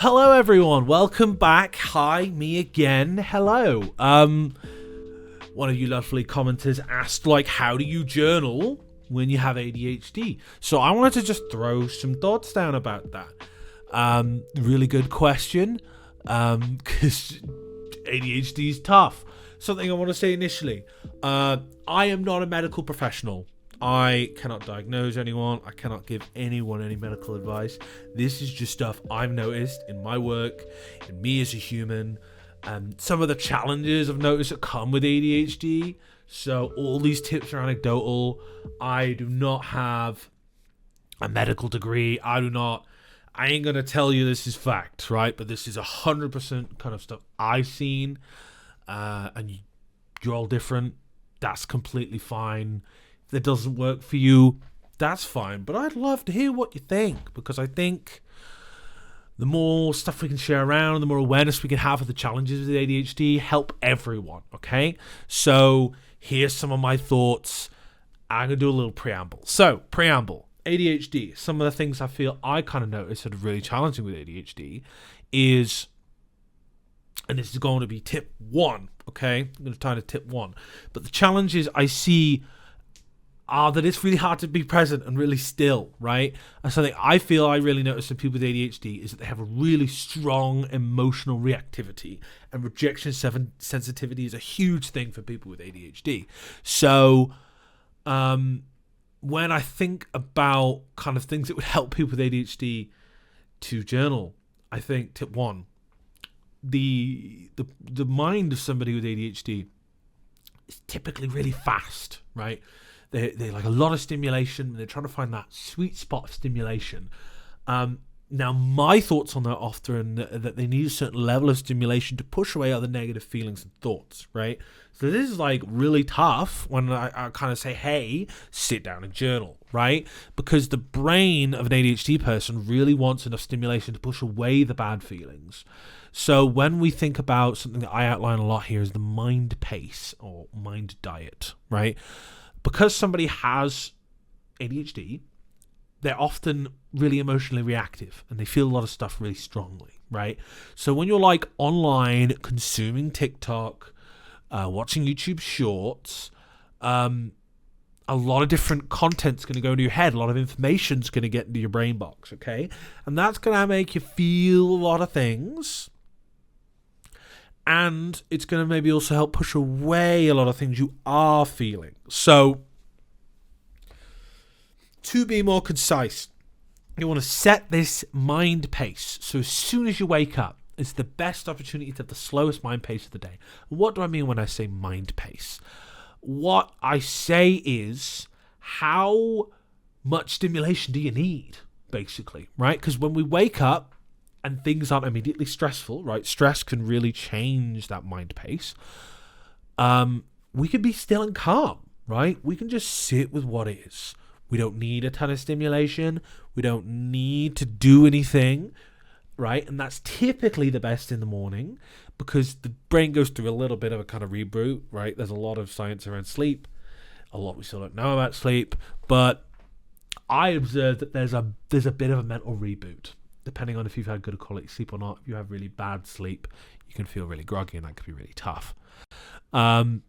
Hello everyone, welcome back. Hi, me again. Hello. One of you lovely commenters asked, how do you journal when you have ADHD? So I wanted to just throw some thoughts down about that. Really good question, because ADHD is tough. Something I want to say initially. I am not a medical professional. I cannot diagnose anyone. I cannot give anyone any medical advice. This is just stuff I've noticed in my work, in me as a human, and some of the challenges I've noticed that come with ADHD. So all these tips are anecdotal. I do not have a medical degree. I ain't going to tell you this is fact, right? But this is 100% kind of stuff I've seen. And you're all different. That's completely fine. That doesn't work for you, that's fine. But I'd love to hear what you think, because I think the more stuff we can share around, the more awareness we can have of the challenges with ADHD, help everyone, okay? So here's some of my thoughts. I'm going to do a little preamble. So, ADHD. Some of the things I feel I kind of notice that are really challenging with ADHD is, and this is going to be tip one, okay? I'm going to tie to tip one. But the challenges I see are that it's really hard to be present and really still, right? And something I feel I really notice in people with ADHD is that they have a really strong emotional reactivity, and rejection sensitivity is a huge thing for people with ADHD. So when I think about kind of things that would help people with ADHD to journal, I think tip one, the mind of somebody with ADHD is typically really fast, right? They like a lot of stimulation, and they're trying to find that sweet spot of stimulation. Now, my thoughts on that often that they need a certain level of stimulation to push away other negative feelings and thoughts, right? So this is really tough when I kind of say, hey, sit down and journal, right? Because the brain of an ADHD person really wants enough stimulation to push away the bad feelings. So when we think about something that I outline a lot here is the mind pace or mind diet, right? Because somebody has ADHD, they're often really emotionally reactive and they feel a lot of stuff really strongly, right? So when you're online consuming TikTok, watching YouTube shorts, a lot of different content's going to go into your head. A lot of information's going to get into your brain box, okay? And that's going to make you feel a lot of things. And it's going to maybe also help push away a lot of things you are feeling. So, to be more concise, you want to set this mind pace. So as soon as you wake up, it's the best opportunity to have the slowest mind pace of the day. What do I mean when I say mind pace? What I say is, how much stimulation do you need, basically, right? Because when we wake up, and things aren't immediately stressful, right? Stress can really change that mind pace. We can be still and calm, right? We can just sit with what is. We don't need a ton of stimulation. We don't need to do anything, right? And that's typically the best in the morning, because the brain goes through a little bit of a kind of reboot, right? There's a lot of science around sleep. A lot we still don't know about sleep. But I observed that there's a bit of a mental reboot. Depending on if you've had good quality sleep or not. If you have really bad sleep, you can feel really groggy, and that can be really tough. But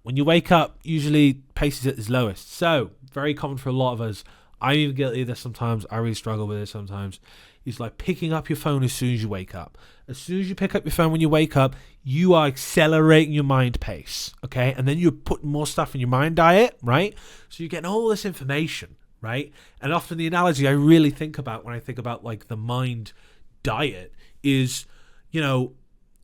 when you wake up, usually pace is at its lowest. So, very common for a lot of us. I'm even guilty of this sometimes. I really struggle with it sometimes. It's like picking up your phone as soon as you wake up. As soon as you pick up your phone when you wake up, you are accelerating your mind pace, okay? And then you're putting more stuff in your mind diet, right? So you're getting all this information, right? And often the analogy I really think about when I think about the mind diet is,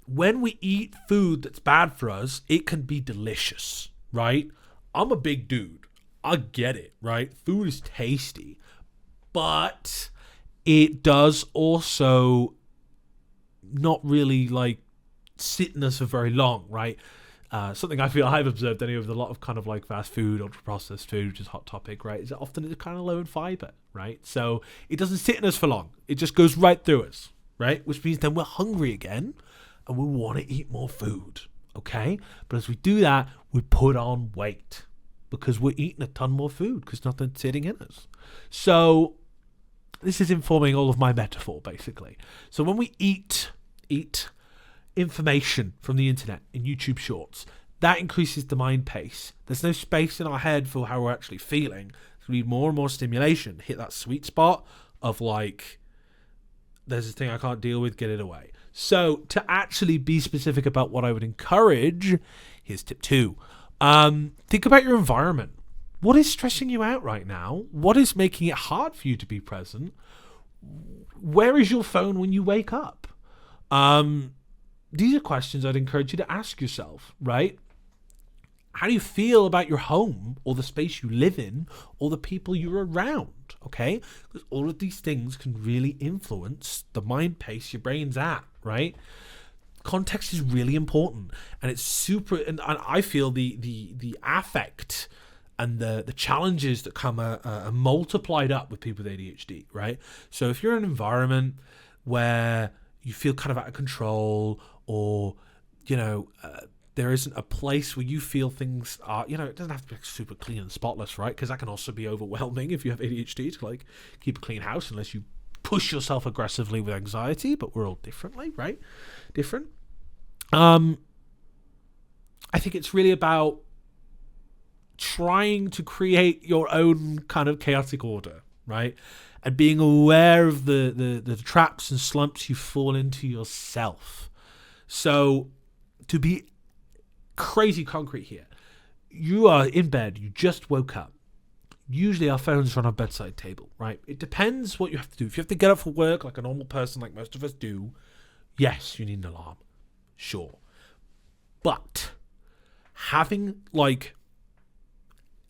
when we eat food that's bad for us, it can be delicious, right? I'm a big dude. I get it, right? Food is tasty, but it does also not really sit in us for very long, right? Something I feel I've observed anyway with a lot of kind of fast food, ultra processed food, which is a hot topic, right? Is that often it's kind of low in fiber, right? So it doesn't sit in us for long. It just goes right through us, right? Which means then we're hungry again and we want to eat more food, okay? But as we do that, we put on weight because we're eating a ton more food because nothing's sitting in us. So this is informing all of my metaphor, basically. So when we eat information from the internet in YouTube Shorts, that increases the mind pace. There's no space in our head for how we're actually feeling. So we need more and more stimulation. Hit that sweet spot of like, there's this thing I can't deal with, get it away. So to actually be specific about what I would encourage, here's tip 2. Think about your environment. What is stressing you out right now? What is making it hard for you to be present? Where is your phone when you wake up? These are questions I'd encourage you to ask yourself, right? How do you feel about your home or the space you live in or the people you're around? Okay? Because all of these things can really influence the mind pace your brain's at, right? Context is really important, and it's super, and I feel the affect and the challenges that come are multiplied up with people with ADHD, right? So if you're in an environment where you feel kind of out of control, or there isn't a place where you feel things are, it doesn't have to be super clean and spotless, right? Because that can also be overwhelming if you have ADHD to like keep a clean house, unless you push yourself aggressively with anxiety. But we're all differently, right? Different. I think it's really about trying to create your own kind of chaotic order, right? And being aware of the traps and slumps you fall into yourself. So to be crazy concrete here, you are in bed, you just woke up. Usually our phones are on our bedside table, right? It depends what you have to do. If you have to get up for work like a normal person, like most of us do, yes, you need an alarm. Sure. But having like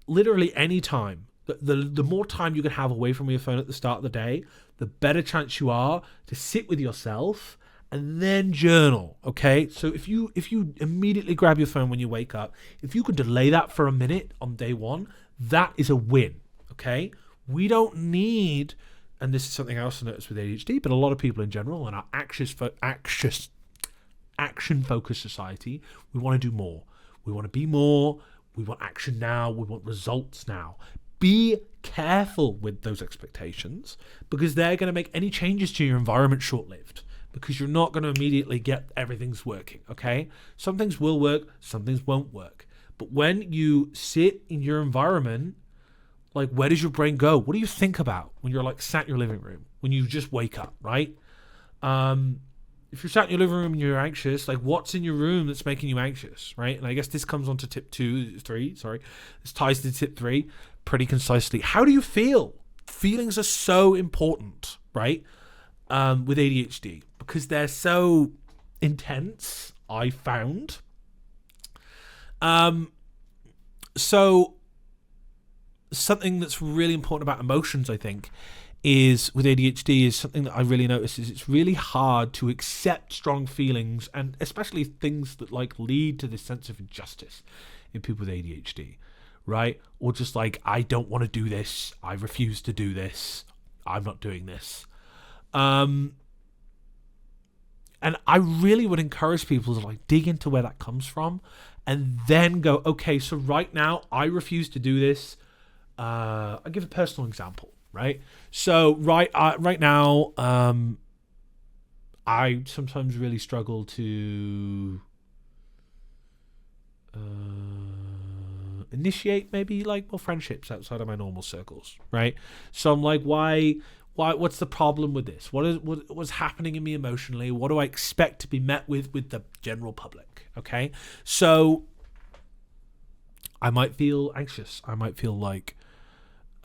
literally any time, the more time you can have away from your phone at the start of the day, the better chance you are to sit with yourself and then journal. Okay, so if you immediately grab your phone when you wake up, if you can delay that for a minute on day one, that is a win. Okay, we don't need, and this is something else I noticed with ADHD, but a lot of people in general in our action-focused society, we want to do more. We want to be more. We want action now. We want results now. Be careful with those expectations, because they're going to make any changes to your environment short-lived, because you're not going to immediately get everything's working, okay? Some things will work, some things won't work. But when you sit in your environment, like, where does your brain go? What do you think about when you're like sat in your living room, when you just wake up, right? If you're sat in your living room and you're anxious, like, what's in your room that's making you anxious, right? And I guess this comes on to tip 3. This ties to tip 3 pretty concisely. How do you feel? Feelings are so important, right? With ADHD, because they're so intense, I found. So something that's really important about emotions, I think, is with ADHD is something that I really notice is it's really hard to accept strong feelings, and especially things that like lead to this sense of injustice in people with ADHD, right? Or just like, I don't want to do this, I refuse to do this, I'm not doing this. And I really would encourage people to like dig into where that comes from, and then go, okay, so right now I refuse to do this. I'll give a personal example, right? So right now, I sometimes really struggle to initiate maybe like more friendships outside of my normal circles, right? So I'm like, why, what's the problem with this? What's happening in me emotionally? What do I expect to be met with the general public? Okay. So I might feel anxious. I might feel like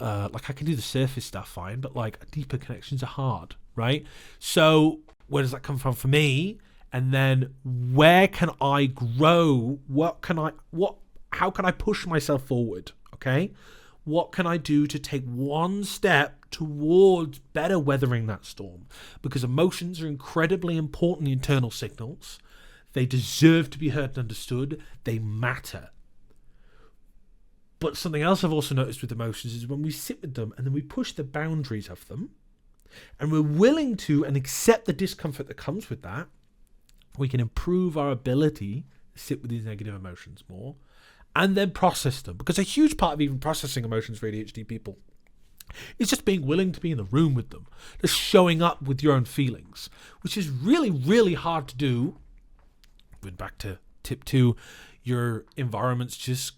I can do the surface stuff fine, but like deeper connections are hard, right? So where does that come from for me? And then where can I grow? How can I push myself forward? Okay. What can I do to take one step towards better weathering that storm? Because emotions are incredibly important internal signals. They deserve to be heard and understood. They matter. But something else I've also noticed with emotions is when we sit with them and then we push the boundaries of them, and we're willing to and accept the discomfort that comes with that, we can improve our ability to sit with these negative emotions more and then process them. Because a huge part of even processing emotions for ADHD people It's just being willing to be in the room with them, just showing up with your own feelings, which is really, really hard to do. Going back to tip 2, your environment's just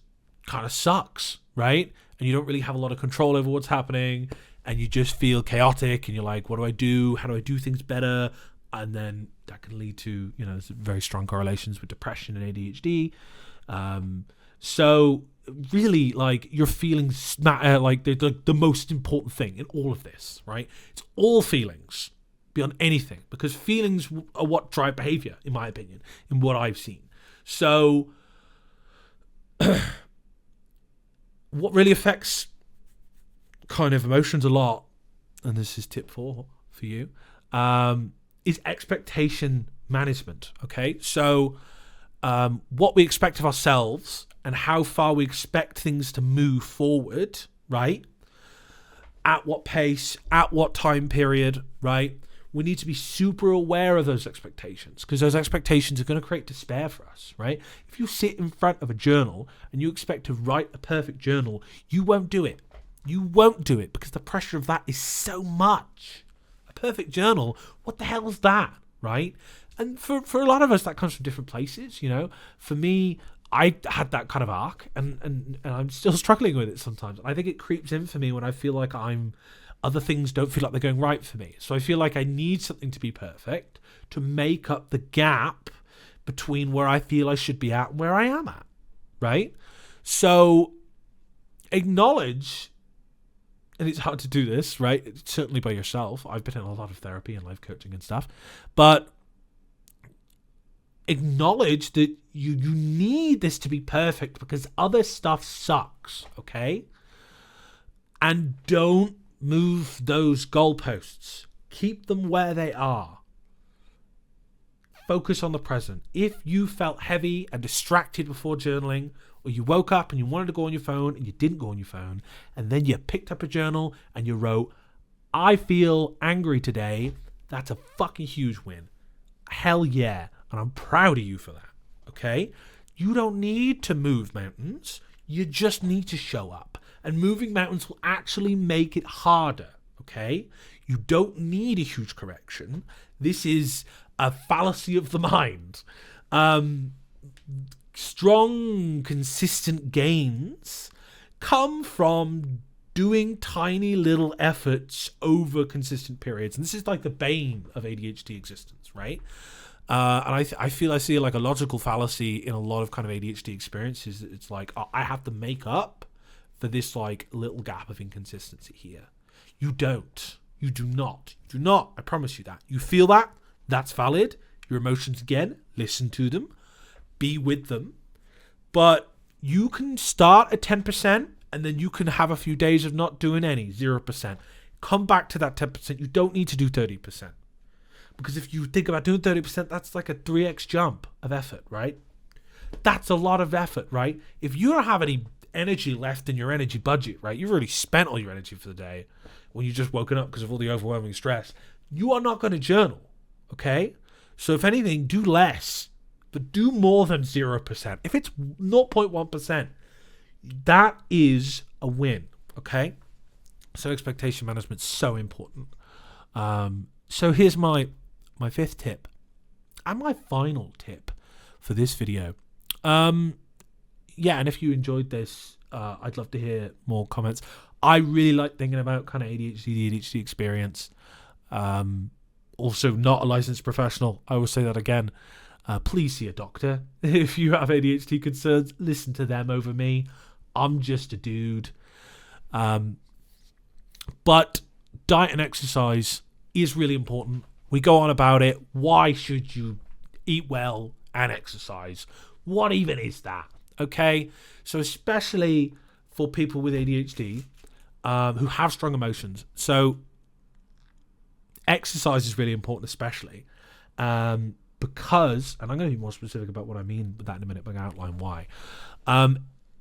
kind of sucks, right? And you don't really have a lot of control over what's happening, and you just feel chaotic, and you're like, what do I do? How do I do things better? And then that can lead to, there's very strong correlations with depression and ADHD. So really, like, your feelings matter, like the most important thing in all of this, right? It's all feelings beyond anything, because feelings are what drive behavior, in my opinion, in what I've seen. So what really affects kind of emotions a lot, and this is tip 4 for you, is expectation management. Okay, so what we expect of ourselves and how far we expect things to move forward, right? At what pace, at what time period, right? We need to be super aware of those expectations, because those expectations are going to create despair for us, right? If you sit in front of a journal and you expect to write a perfect journal, you won't do it. You won't do it because the pressure of that is so much. A perfect journal, what the hell is that, right? And for a lot of us, that comes from different places, For me, I had that kind of arc, and I'm still struggling with it sometimes. I think it creeps in for me when I feel like other things don't feel like they're going right for me. So I feel like I need something to be perfect to make up the gap between where I feel I should be at and where I am at, right? So acknowledge, and it's hard to do this, right? Certainly by yourself. I've been in a lot of therapy and life coaching and stuff, but acknowledge that you need this to be perfect because other stuff sucks, okay? And don't move those goalposts. Keep them where they are. Focus on the present. If you felt heavy and distracted before journaling, or you woke up and you wanted to go on your phone and you didn't go on your phone, and then you picked up a journal and you wrote, I feel angry today, that's a fucking huge win. Hell yeah. And I'm proud of you for that. Okay? You don't need to move mountains. You just need to show up. And moving mountains will actually make it harder. Okay? You don't need a huge correction. This is a fallacy of the mind. Strong, consistent gains come from doing tiny little efforts over consistent periods. And this is like the bane of ADHD existence, right? And I feel I see like a logical fallacy in a lot of kind of ADHD experiences. It's like, I have to make up for this like little gap of inconsistency here. You don't. You do not. You do not. I promise you that. You feel that. That's valid. Your emotions, again, listen to them. Be with them. But you can start at 10% and then you can have a few days of not doing any, 0%. Come back to that 10%. You don't need to do 30%. Because if you think about doing 30%, that's like a 3x jump of effort, right? That's a lot of effort, right? If you don't have any energy left in your energy budget, right? You've already spent all your energy for the day when you just woken up because of all the overwhelming stress. You are not going to journal, okay? So if anything, do less, but do more than 0%. If it's 0.1%, that is a win, okay? So expectation management is so important. So here's my fifth tip and my final tip for this video. And if you enjoyed this, I'd love to hear more comments. I really like thinking about kind of ADHD experience. Also not a licensed professional. I will say that again. Please see a doctor. If you have ADHD concerns, listen to them over me. I'm just a dude. But diet and exercise is really important. We go on about it. Why should you eat well and exercise? What even is that? Okay, so especially for people with ADHD who have strong emotions. So exercise is really important, especially because, and I'm going to be more specific about what I mean with that in a minute, but I'm going to outline why.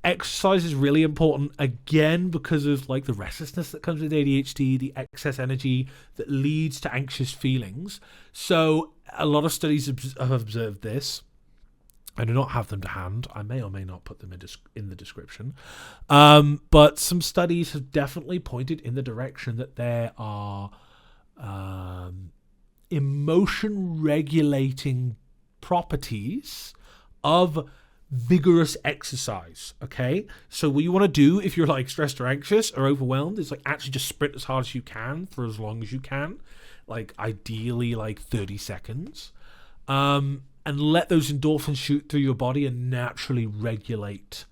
Exercise is really important, again, because of like the restlessness that comes with ADHD, the excess energy that leads to anxious feelings. So a lot of studies have observed this. I do not have them to hand. I may or may not put them in the description. But some studies have definitely pointed in the direction that there are emotion regulating properties of vigorous exercise. Okay, so what you want to do if you're like stressed or anxious or overwhelmed is like actually just sprint as hard as you can for as long as you can, like ideally like 30 seconds, and let those endorphins shoot through your body and naturally regulate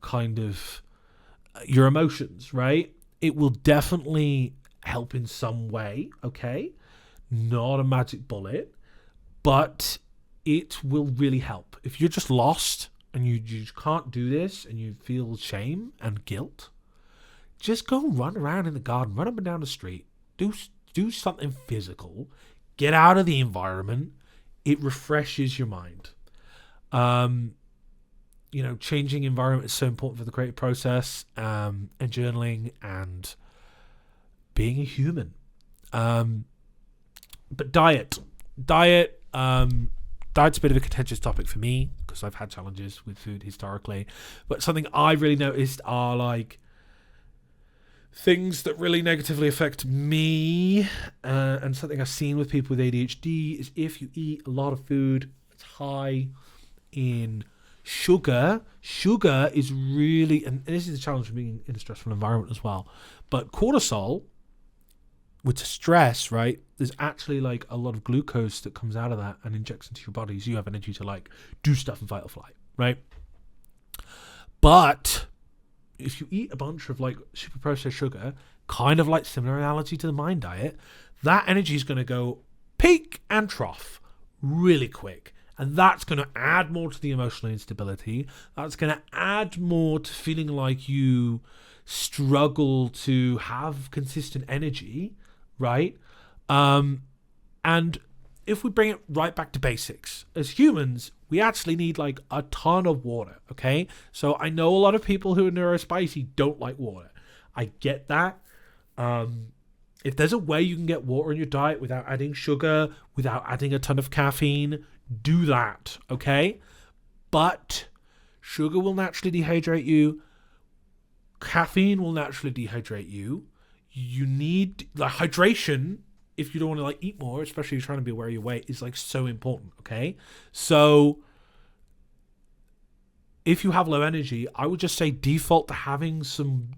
kind of your emotions, right? It will definitely help in some way. Okay, not a magic bullet, but it will really help. If you're just lost and you can't do this and you feel shame and guilt, just go run around in the garden, run up and down the street, do something physical, get out of the environment. It refreshes your mind. Changing environment is so important for the creative process, and journaling and being a human. But diet's a bit of a contentious topic for me because I've had challenges with food historically. But something I really noticed are like things that really negatively affect me, and something I've seen with people with ADHD is if you eat a lot of food that's high in sugar is really, and this is a challenge for being in a stressful environment as well, but cortisol, with stress, right, there's actually like a lot of glucose that comes out of that and injects into your body, so you have energy to like do stuff and fight or flight, right? But if you eat a bunch of like super processed sugar, kind of like similar analogy to the mind diet, that energy is going to go peak and trough really quick. And that's going to add more to the emotional instability. That's going to add more to feeling like you struggle to have consistent energy, right? And if we bring it right back to basics, as humans, we actually need like a ton of water, okay? So I know a lot of people who are neurospicy don't like water. I get that. If there's a way you can get water in your diet without adding sugar, without adding a ton of caffeine, do that, okay? But sugar will naturally dehydrate you. Caffeine will naturally dehydrate you. You need like hydration if you don't want to like eat more, especially if you're trying to be aware of your weight, is like so important, okay? So if you have low energy, I would just say default to having some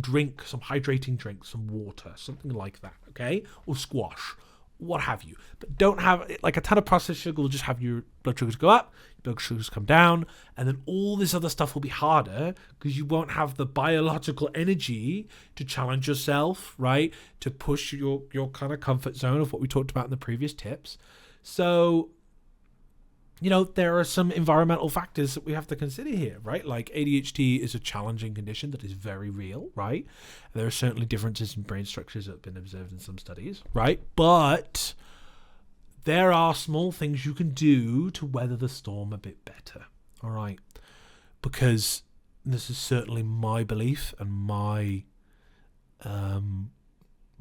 drink, some hydrating drink, some water, something like that, okay? Or squash, what have you. But don't have like a ton of processed sugar will just have your blood sugars go up, your blood sugars come down, and then all this other stuff will be harder because you won't have the biological energy to challenge yourself, right? To push your kind of comfort zone of what we talked about in the previous tips. So, there are some environmental factors that we have to consider here, right? Like ADHD is a challenging condition that is very real, right? There are certainly differences in brain structures that have been observed in some studies, right? But there are small things you can do to weather the storm a bit better, all right? Because this is certainly my belief and my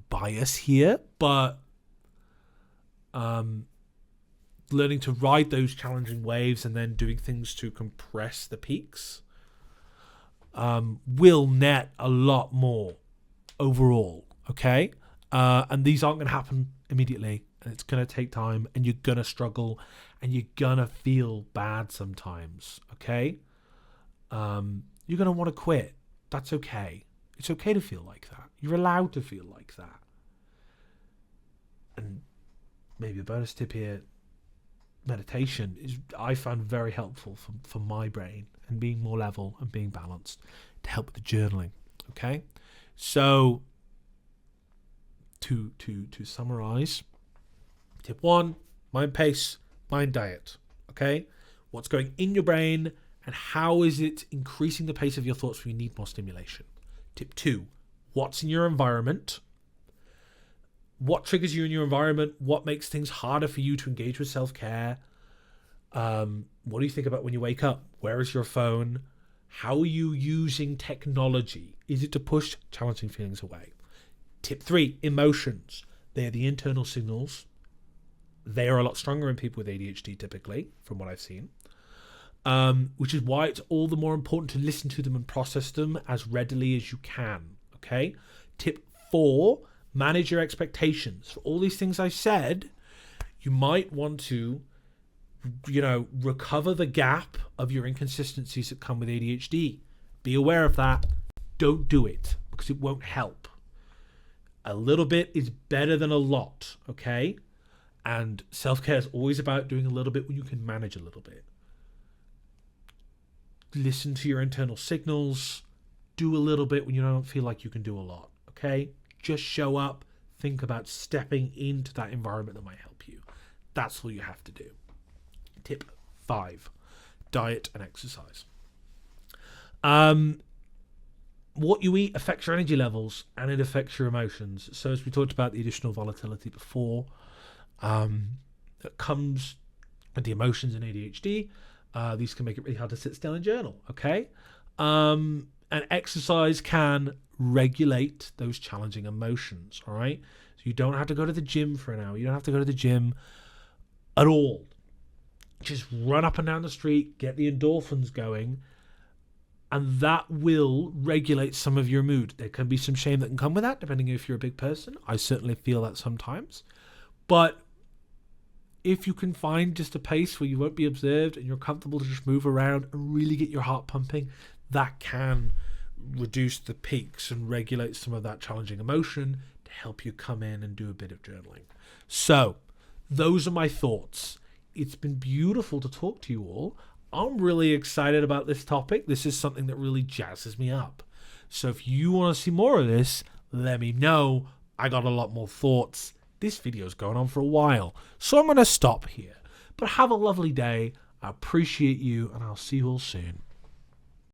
bias here, but learning to ride those challenging waves and then doing things to compress the peaks will net a lot more overall, okay? And these aren't going to happen immediately, and it's going to take time, and you're going to struggle, and you're going to feel bad sometimes, okay? You're going to want to quit. That's okay. It's okay to feel like that. You're allowed to feel like that. And maybe a bonus tip here, meditation is I found very helpful for my brain and being more level and being balanced to help with the journaling. Okay, so to summarize, tip 1, mind pace, mind diet. Okay, what's going in your brain and how is it increasing the pace of your thoughts when you need more stimulation? Tip 2, what's in your environment? What triggers you in your environment? What makes things harder for you to engage with self-care? What do you think about when you wake up? Where is your phone? How are you using technology? Is it to push challenging feelings away? Tip 3, emotions. They are the internal signals. They are a lot stronger in people with ADHD typically, from what I've seen. which is why it's all the more important to listen to them and process them as readily as you can. Okay. Tip 4, manage your expectations. For all these things I said, you might want to, recover the gap of your inconsistencies that come with ADHD. Be aware of that. Don't do it because it won't help. A little bit is better than a lot, okay? And self-care is always about doing a little bit when you can manage a little bit. Listen to your internal signals. Do a little bit when you don't feel like you can do a lot, okay? Just show up. Think about stepping into that environment that might help you. That's all you have to do. Tip 5, diet and exercise. What you eat affects your energy levels and it affects your emotions. So as we talked about the additional volatility before, that comes with the emotions in ADHD, these can make it really hard to sit still and journal, okay? And exercise can regulate those challenging emotions, all right? So you don't have to go to the gym for an hour. You don't have to go to the gym at all. Just run up and down the street, get the endorphins going, and that will regulate some of your mood. There can be some shame that can come with that, depending if you're a big person. I certainly feel that sometimes. But if you can find just a pace where you won't be observed and you're comfortable to just move around and really get your heart pumping, that can reduce the peaks and regulate some of that challenging emotion to help you come in and do a bit of journaling. So, those are my thoughts. It's been beautiful to talk to you all. I'm really excited about this topic. This is something that really jazzes me up. So if you want to see more of this, let me know. I got a lot more thoughts. This video's going on for a while, so I'm going to stop here. But have a lovely day. I appreciate you, and I'll see you all soon.